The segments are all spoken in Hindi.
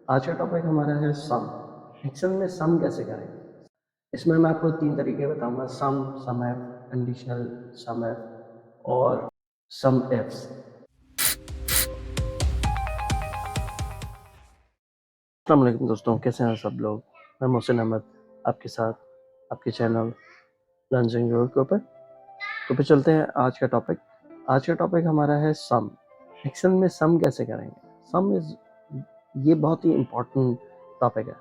आज का टॉपिक हमारा है सम। एक्सेल में सम कैसे करें। इसमें मैं आपको 3 तरीके बताऊंगा: सम एफ, कंडीशनल सम एफ और सम एफ्स। अस्सलाम वालेकुम दोस्तों, कैसे हैं सब लोग। मैं मोहसिन अहमद आपके साथ आपके चैनल लर्निंग योर के ऊपर। तो फिर चलते हैं आज का टॉपिक हमारा है सम। एक्सेल में सम कैसे करेंगे। सम इज ये बहुत ही इम्पोर्टेंट टॉपिक है।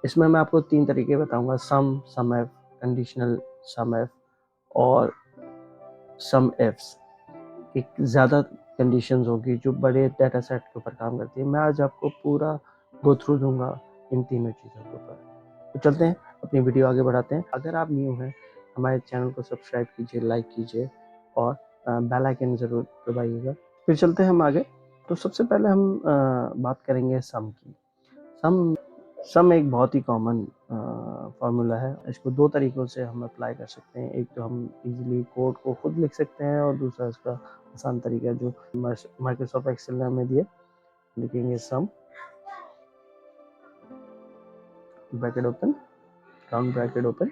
इसमें मैं आपको 3 तरीके बताऊंगा: सम एफ, कंडीशनल सम एफ और सम एफ्स। एक ज़्यादा कंडीशंस होगी जो बड़े डाटा सेट के ऊपर काम करती है। मैं आज आपको पूरा गो थ्रू दूंगा इन तीनों चीज़ों के ऊपर। तो चलते हैं, अपनी वीडियो आगे बढ़ाते हैं। अगर आप न्यू हैं, हमारे चैनल को सब्सक्राइब कीजिए, लाइक कीजिए और बेल आइकन ज़रूर दबाइएगा। फिर चलते हैं हम आगे। तो सबसे पहले हम बात करेंगे सम की। सम एक बहुत ही कॉमन फार्मूला है। इसको 2 तरीक़ों से हम अप्लाई कर सकते हैं। एक तो हम इजीली कोड को खुद लिख सकते हैं और दूसरा इसका आसान तरीका जो माइक्रोसॉफ्ट एक्सेल ने हमें दिया। लिखेंगे sum, bracket open, round bracket open,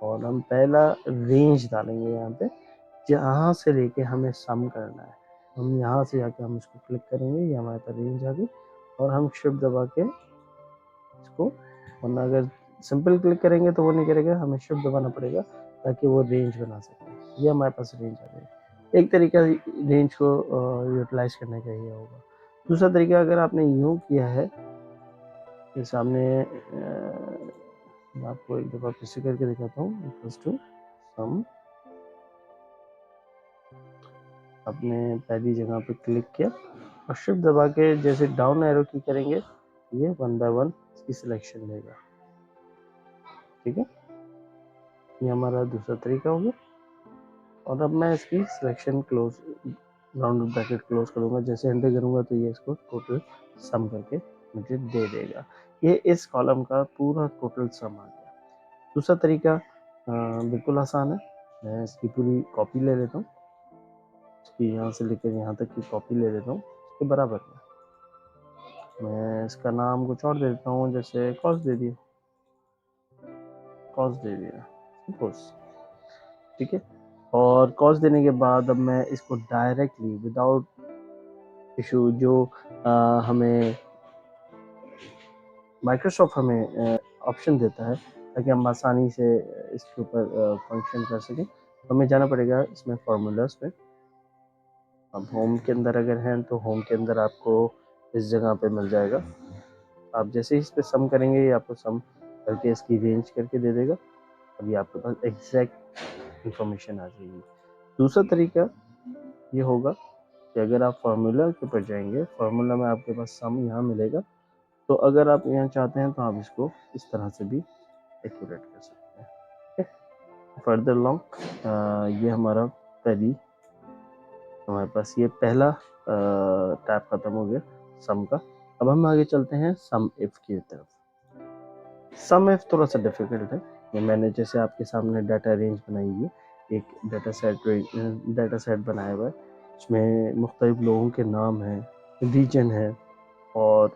और हम पहला रेंज डालेंगे यहाँ पे, जहाँ से लेके हमें सम करना है। हम यहाँ से जाके हम इसको क्लिक करेंगे, ये हमारे पास रेंज आ गई, और हम शिफ्ट दबा के इसको, वरना अगर सिंपल क्लिक करेंगे तो वो नहीं करेगा, हमें शिफ्ट दबाना पड़ेगा ताकि वो रेंज बना सके। ये हमारे पास रेंज आ गई। एक तरीका रेंज को यूटिलाइज करने का ये होगा। दूसरा तरीका, अगर आपने यूँ किया है, ये सामने मैं आपको एक दफ़ा फिर से करके दिखाता हूँ। इक्वल्स टू सम, अपने पहली जगह पे क्लिक किया और शिफ्ट दबा के जैसे डाउन एरो की करेंगे, ये 1 बाय 1 इसकी सिलेक्शन लेगा। ठीक है, ये हमारा दूसरा तरीका हो गया। और अब मैं इसकी selection close, round bracket close करूँगा। जैसे एंटर करूँगा तो ये इसको टोटल सम करके मुझे दे देगा। ये इस कॉलम का पूरा टोटल सम आ गया। दूसरा तरीका बिल्कुल आसान है। मैं इसकी पूरी कॉपी ले लेता हूँ, इसकी यहाँ से लेकर यहाँ तक की कॉपी ले लेता हूँ। इसके बराबर में मैं इसका नाम कुछ और दे देता हूँ, जैसे कॉस्ट दे दिया, सपोज। ठीक है, और कॉस्ट देने के बाद अब मैं इसको डायरेक्टली विदाउट इशू, जो हमें माइक्रोसॉफ्ट हमें ऑप्शन देता है ताकि हम आसानी से इसके ऊपर फंक्शन कर सकें, तो हमें जाना पड़ेगा इसमें फार्मूलाज पे। अब होम के अंदर अगर हैं तो होम के अंदर आपको इस जगह पे मिल जाएगा। आप जैसे ही इस पर सम करेंगे, ये आपको सम करके इसकी रेंज करके दे देगा। अब ये आपके पास एग्जैक्ट इंफॉर्मेशन आ जाएगी। दूसरा तरीका ये होगा कि अगर आप फार्मूला के ऊपर जाएंगे, फार्मूला में आपके पास सम यहाँ मिलेगा, तो अगर आप यहाँ चाहते हैं तो आप इसको इस तरह से भी एक्यूरेट कर सकते हैं। फर्दर लॉन्ग, ये हमारा हमारे पास ये पहला टैब खत्म हो गया सम का। अब हम आगे चलते हैं सम इफ की तरफ। सम इफ थोड़ा सा डिफिकल्ट है। ये मैंने जैसे आपके सामने डाटा रेंज बनाई है, एक डाटा सेट बनाया हुआ है, इसमें मुख्तलिफ लोगों के नाम हैं, रीजन है और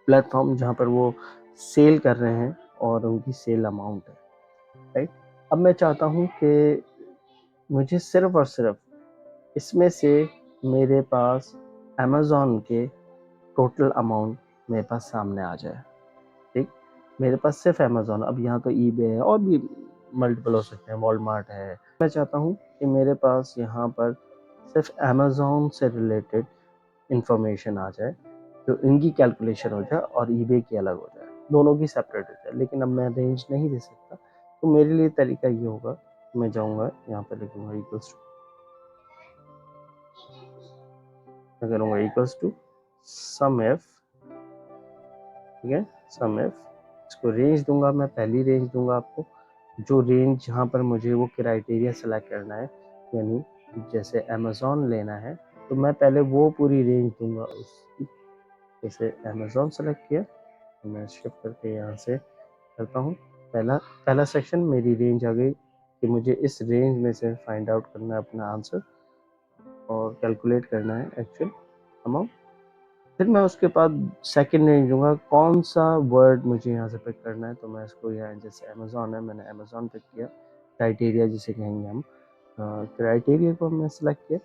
प्लेटफॉर्म जहाँ पर वो सेल कर रहे हैं और उनकी सेल अमाउंट है। राइट, अब मैं चाहता हूँ कि मुझे सिर्फ और सिर्फ इसमें से मेरे पास अमेज़ॉन के टोटल अमाउंट मेरे पास सामने आ जाए। ठीक, मेरे पास सिर्फ अमेज़ॉन, अब यहाँ तो ईबे है और भी मल्टीपल हो सकते हैं, वॉलमार्ट है। मैं चाहता हूँ कि मेरे पास यहाँ पर सिर्फ अमेज़ॉन से रिलेटेड इंफॉर्मेशन आ जाए, तो इनकी कैलकुलेशन हो जाए और ईबे की अलग हो जाए, दोनों की सेपरेट हो जाए। लेकिन अब मैं रेंज नहीं दे सकता, तो मेरे लिए तरीका ये होगा, मैं जाऊँगा यहाँ पर लिखूँगा इक्वल्स टू, मैं करूँगा इक्वल्स टू सम एफ। ठीक है, सम एफ, इसको रेंज दूंगा, मैं पहली रेंज दूंगा आपको, जो रेंज जहाँ पर मुझे वो क्राइटेरिया सेलेक्ट करना है, यानी जैसे अमेज़ॉन लेना है तो मैं पहले वो पूरी रेंज दूंगा उसकी। जैसे अमेज़ॉन सेलेक्ट किया, तो मैं शिफ्ट करके यहाँ से करता हूँ, पहला सेक्शन मेरी रेंज आ गई कि मुझे इस रेंज में से फाइंड आउट करना है अपना आंसर और कैलकुलेट करना है एक्चुअल अमाउंट। फिर मैं उसके बाद सेकंड रेंज दूंगा, कौन सा वर्ड मुझे यहाँ से पिक करना है। तो मैं इसको यहाँ, जैसे अमेज़ॉन है, मैंने अमेज़ॉन पिक किया, क्राइटेरिया जिसे कहेंगे हम, क्राइटेरिया को हमने सेलेक्ट किया।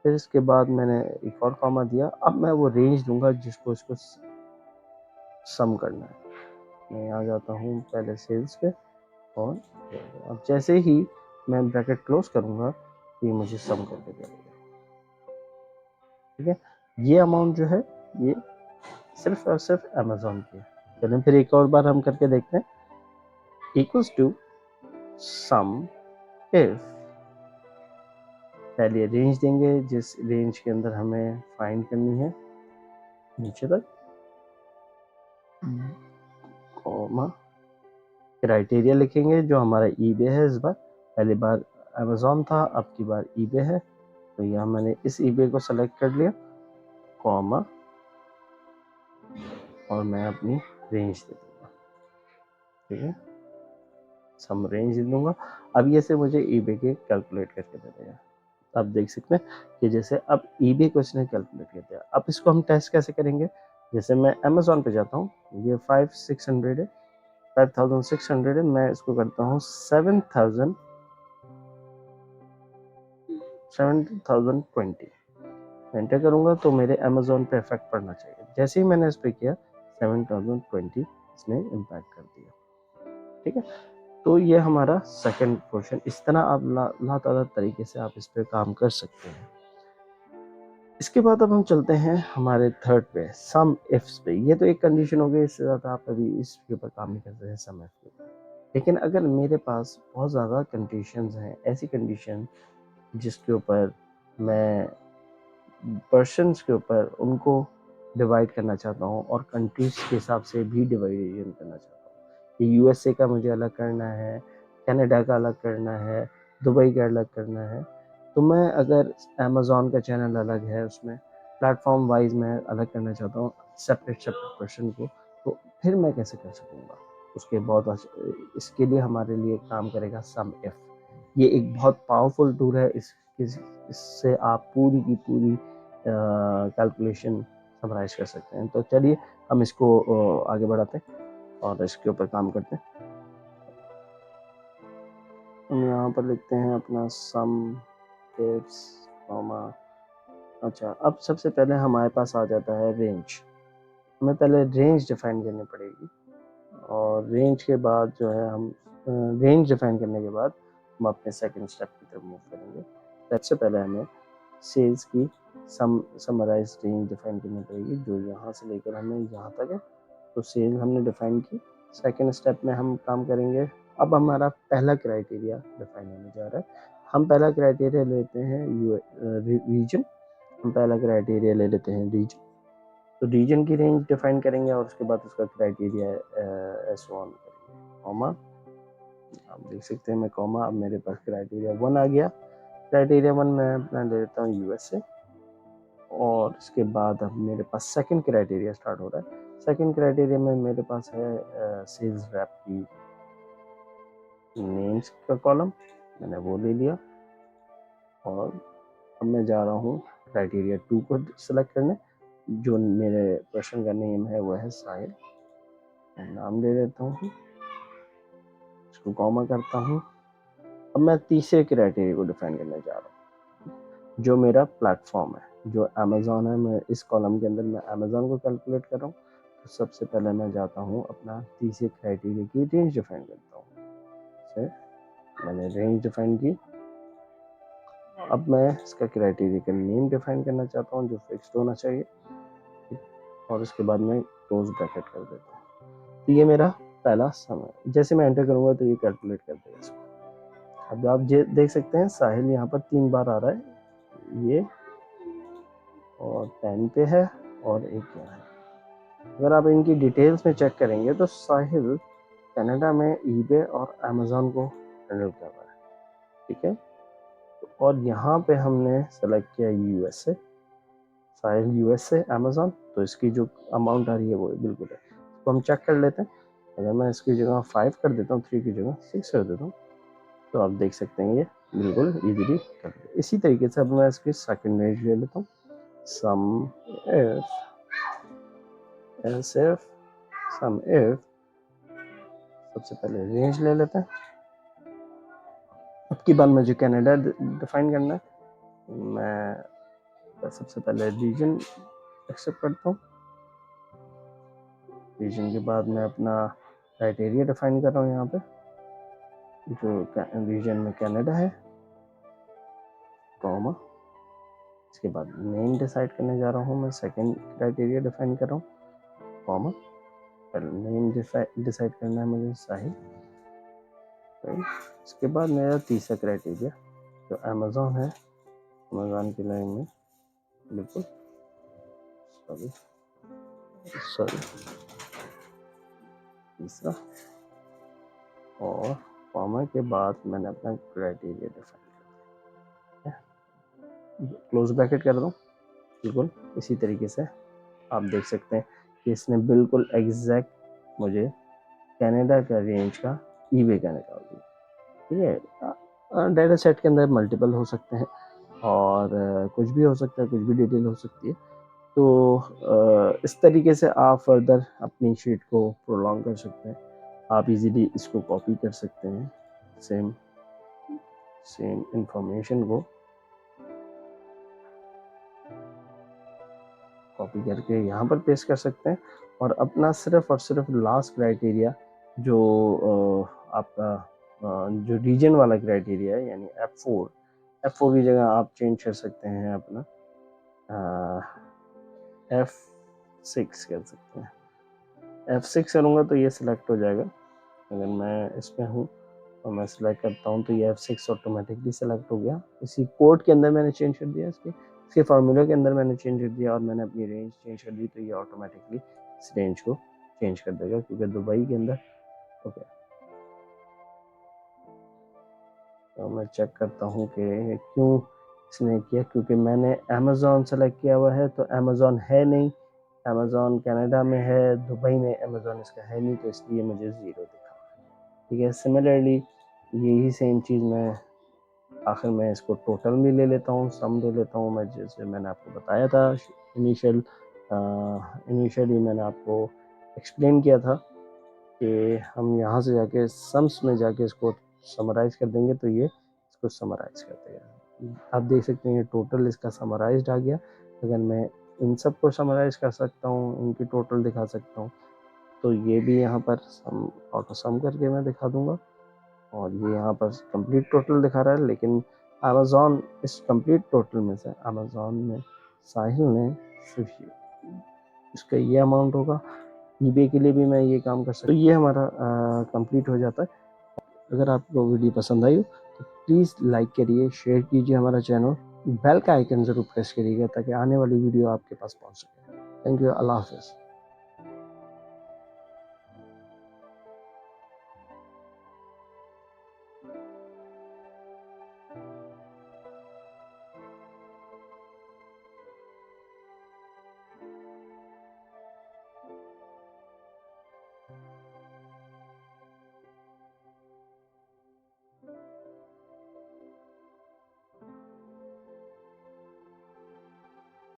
फिर इसके बाद मैंने एक और कॉमा दिया। अब मैं वो रेंज दूंगा जिसको इसको सम करना है। मैं यहाँ जाता हूँ पहले सेल्स पे, और अब जैसे ही मैं ब्रैकेट क्लोज करूँगा तो ये मुझे सम करके दे देगा। ठीक है, ये अमाउंट जो है ये सिर्फ और सिर्फ अमेज़ॉन की है। चलिए फिर एक और बार हम करके देखते हैं। इक्वल्स टू सम इफ, पहले रेंज देंगे जिस रेंज के अंदर हमें फाइंड करनी है नीचे तक, कॉमा, क्राइटेरिया लिखेंगे जो हमारा ईबे है। इस बार पहली बार अमेज़ॉन था, अब की बार ईबे है, तो यहाँ मैंने इस ईबे को सेलेक्ट कर लिया, कॉमा, और मैं अपनी रेंज दे दूंगा। ठीक है, सम रेंज दे दूंगा। अब ये से मुझे ईबे के कैलकुलेट करके दे देगा। आप देख सकते हैं कि जैसे अब ईबे को इसने कैलकुलेट कर दिया। अब इसको हम टेस्ट कैसे करेंगे, जैसे मैं अमेज़ॉन पे जाता हूँ, ये 5600 है, 5600 है, मैं इसको करता हूँ 7020 एंटर करूंगा तो मेरे अमेज़ॉन पे इफेक्ट पड़ना चाहिए। जैसे ही मैंने इस पे किया 7020 इसने इम्पैक्ट कर दिया। ठीक है, तो ये हमारा सेकंड क्वेश्चन। इस तरह आप लातादार तरीके से आप इस पे काम कर सकते हैं। इसके बाद अब हम चलते हैं हमारे थर्ड पे, सम इफ्स पे। ये तो एक कंडीशन हो गई, इससे ज़्यादा आप कभी इसके ऊपर काम नहीं कर सकते सम इफ पे। लेकिन अगर मेरे पास बहुत ज़्यादा कंडीशंस हैं, ऐसी कंडीशन जिसके ऊपर मैं पर्सन्स के ऊपर उनको डिवाइड करना चाहता हूँ और कंट्रीज के हिसाब से भी डिवाइडेशन करना चाहता हूँ, कि यूएसए का मुझे अलग करना है, कनाडा का अलग करना है, दुबई का अलग करना है, तो मैं अगर अमेज़ॉन का चैनल अलग है, उसमें प्लेटफॉर्म वाइज मैं अलग करना चाहता हूँ सेपरेट पर्सन को, तो फिर मैं कैसे कर सकूँगा। उसके बहुत इसके लिए हमारे लिए काम करेगा सम इफ। ये एक बहुत पावरफुल टूल है। इससे आप पूरी की पूरी कैलकुलेशन समराइज कर सकते हैं। तो चलिए हम इसको आगे बढ़ाते हैं और इसके ऊपर काम करते हैं। हम यहाँ पर लिखते हैं अपना सम इफ्स, कॉमा। अच्छा, अब सबसे पहले हमारे पास आ जाता है रेंज। हमें पहले रेंज डिफाइन करनी पड़ेगी, और रेंज के बाद जो है हम रेंज डिफाइन करने के बाद हम अपने सेकंड स्टेप की तरफ मूव करेंगे। सबसे पहले हमें सेल्स की समराइज रेंज डिफाइन करनी पड़ेगी, जो यहाँ से लेकर हमें यहाँ तक है। तो सेल हमने डिफाइन की। सेकंड स्टेप में हम काम करेंगे। अब हमारा पहला क्राइटेरिया डिफाइन होने जा रहा है। हम पहला क्राइटेरिया लेते हैं रीजन। हम पहला क्राइटेरिया ले लेते हैं रीजन। तो रीजन की रेंज डिफाइन करेंगे और उसके बाद उसका क्राइटेरिया ऐसे ऑन करेंगे, कॉमा। आप देख सकते हैं मैं कॉमा, अब मेरे पास क्राइटेरिया 1 आ गया। क्राइटेरिया 1 में अपना ले लेता हूँ यूएसए, और इसके बाद अब मेरे पास सेकंड क्राइटेरिया स्टार्ट हो रहा है। सेकंड क्राइटेरिया में मेरे पास है सेल्स रैप की नेम्स का कॉलम, मैंने वो ले लिया। और अब मैं जा रहा हूँ क्राइटेरिया 2 को सिलेक्ट करने, जो मेरे पर्सन का नेम है वो है साहिल। मैं नाम दे देता हूँ, इसको कॉमा करता हूँ। अब मैं तीसरे क्राइटेरिया को डिफाइन करने जा रहा हूँ, जो मेरा प्लेटफॉर्म है, जो अमेज़ॉन है। मैं इस कॉलम के अंदर मैं अमेज़ॉन को कैलकुलेट कर रहा हूँ। तो सबसे पहले मैं जाता हूँ अपना तीसरे क्राइटेरिया की रेंज डिफाइन करता हूँ। से मैंने रेंज डिफाइन की। अब मैं इसका क्राइटेरिया का नेम डिफाइन करना चाहता हूँ, जो फिक्स्ड होना चाहिए, और उसके बाद मैं क्लोज ब्रैकेट कर देता हूँ। तो ये मेरा पहला सम है। जैसे मैं एंटर करूँगा तो ये कैलकुलेट कर देगा इसको। अब आप देख सकते हैं साहिल यहाँ पर 3 बार आ रहा है, ये और 10 पे है और एक यहाँ है। अगर आप इनकी डिटेल्स में चेक करेंगे तो साहिल कनाडा में ईबे और अमेज़ॉन को हैंडल कर रहा है। ठीक है, और यहाँ पे हमने सेलेक्ट किया यूएसए, साहिल यूएसए अमेज़ॉन, तो इसकी जो अमाउंट आ रही है वो बिल्कुल है। तो हम चेक कर लेते हैं। अगर मैं इसकी जगह 5 कर देता हूँ, 3 की जगह 6 कर देता हूँ, तो आप देख सकते हैं ये बिल्कुल इजीली कर दे। इसी तरीके से अब मैं इसकी सेकंड रेंज ले लेता हूँ, सम इफ सिर्फ सम इफ, सबसे पहले रेंज ले लेते हैं। अब की बार मुझे कनाडा डिफाइन करना है। मैं सबसे पहले रीजन एक्सेप्ट करता हूँ। रीजन के बाद मैं अपना क्राइटेरिया डिफाइन कर रहा हूँ यहाँ पे, जो रीजन में कनाडा है, कॉमा। इसके बाद नेम डिसाइड करने जा रहा हूँ मैं, सेकंड क्राइटेरिया डिफाइन कर रहा हूँ, कॉमा। पहले नेम डिसाइड करना है मुझे, साहिल। इसके बाद मेरा तीसरा क्राइटेरिया जो अमेज़ॉन है, अमेज़ॉन की लाइन में बिल्कुल सॉरी तीसरा, और कॉमा के बाद मैंने अपना क्राइटेरिया डिफाइन कर दिया। क्लोज ब्रैकेट कर दूँ, बिल्कुल इसी तरीके से आप देख सकते हैं कि इसने बिल्कुल एग्जैक्ट मुझे कनाडा का रेंज का ईबे का निकाल दिया। ठीक है, डाटा सेट के अंदर मल्टीपल हो सकते हैं और कुछ भी हो सकता है, कुछ भी डिटेल हो सकती है। तो इस तरीके से आप फर्दर अपनी शीट को प्रोलॉन्ग कर सकते हैं। आप इजीली इसको कॉपी कर सकते हैं, सेम इंफॉर्मेशन को कॉपी करके यहाँ पर पेस्ट कर सकते हैं और अपना सिर्फ और सिर्फ लास्ट क्राइटेरिया जो आपका जो रीजन वाला क्राइटेरिया है, यानी F4 की जगह आप चेंज कर सकते हैं अपना F6 कर सकते हैं। F6 करूँगा तो ये सिलेक्ट हो जाएगा। अगर मैं इसमें हूँ और मैं सिलेक्ट करता हूँ तो ये F6 ऑटोमेटिकली सेलेक्ट हो गया। इसी कोड के अंदर मैंने चेंज कर दिया, इसके फार्मूला के अंदर मैंने चेंज कर दिया और मैंने अपनी रेंज चेंज कर दी, तो ये ऑटोमेटिकली इस रेंज को चेंज कर देगा, क्योंकि दुबई के अंदर ओके। तो मैं चेक करता हूँ कि क्यों इसने किया, क्योंकि मैंने अमेज़ॉन सेलेक्ट किया हुआ है, तो अमेज़ॉन है नहीं, अमेज़ॉन कनाडा में है, दुबई में अमेज़ॉन इसका है नहीं, तो इसलिए मुझे 0 दिखा। ठीक है, सिमिलरली यही सेम चीज़ मैं आखिर में इसको टोटल में ले लेता हूँ, सम ले लेता हूँ मैं, जैसे मैंने आपको बताया था इनिशियली मैंने आपको एक्सप्लेन किया था कि हम यहाँ से जाके सम्स में जाके इसको समराइज़ कर देंगे, तो ये इसको समराइज़ कर देगा। आप देख सकते हैं टोटल इसका समराइज्ड आ गया। अगर मैं इन सब को समराइज़ कर सकता हूँ, इनकी टोटल दिखा सकता हूँ, तो ये भी यहाँ पर सम ऑटो सम करके मैं दिखा दूँगा, और ये यहाँ पर कंप्लीट टोटल दिखा रहा है। लेकिन अमेज़ॉन इस कंप्लीट टोटल में से अमेज़ॉन में साहिल ने सिर्फ इसका ये अमाउंट होगा। ईबे के लिए भी मैं ये काम कर सकता हूँ। तो ये हमारा कंप्लीट हो जाता है। अगर आपको वीडियो पसंद आई हो तो प्लीज़ लाइक करिए, शेयर कीजिए हमारा चैनल, बेल का आइकन ज़रूर प्रेस करिएगा ताकि आने वाली वीडियो आपके पास पहुँच सके। थैंक यू, अल्लाह हाफ़िज़।